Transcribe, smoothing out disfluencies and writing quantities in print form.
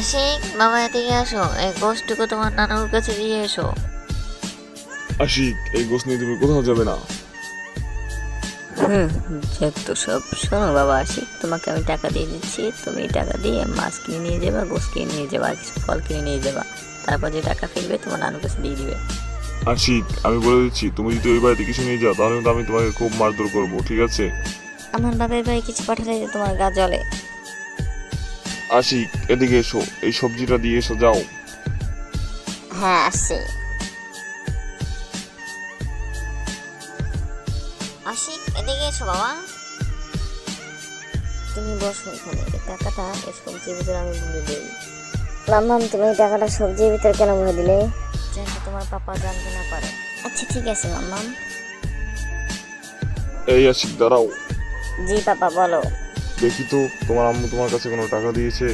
আশিক, বাবা এদিকে আসো, এই গোষ্ঠটুকু তোমার নানুর কাছে দিয়ে এসো। আশিক, এই গোছ নিয়ে তুমি কোথাও যাবে না। যত সব। শোনো বাবা আশিক, তোমাকে আমি টাকা দিয়ে দিচ্ছি, তুমি টাকা দিয়ে মাছ কিনে নিয়ে যাবা, গোস কিনে নিয়ে যাবা, আর কিছু ফল কিনে নিয়ে যাবা। তারপর যে টাকা ফিরবে তোমার নানুর কাছে দিয়ে দিবে। আশিক, আমি বলে দিচ্ছি, তুমি যদি ওই বাড়িতে কিছু নিয়ে যাও তাহলে কিন্তু আমি তোমাকে খুব মারধর করবো, ঠিক আছে? আমার বাপের বাড়ি কিছু পাঠালে যে তোমার গা জ্বলে। আশিক, এদিকে এসো, এই সবজিটা দিয়ে এসো, যাও। হ্যাঁ, আসছি। আশিক, এদিকে এসো বাবা। তুমি বসো এখানে, এই টাকাটা এই সবজির ভিতরে আমি ভরে দিই। মাম্মাম, তুমি এই টাকাটা সবজির ভিতরে কেন ভরে দিলে? যাতে তোমার পাপা জানতে না পারে। আচ্ছা ঠিক আছে মাম্মাম। এই আশিক, দাঁড়াও। জি পাপা, বলো। দেখি তো তোমার আম্মু তোমার কাছে কোনো টাকা দিয়েছে?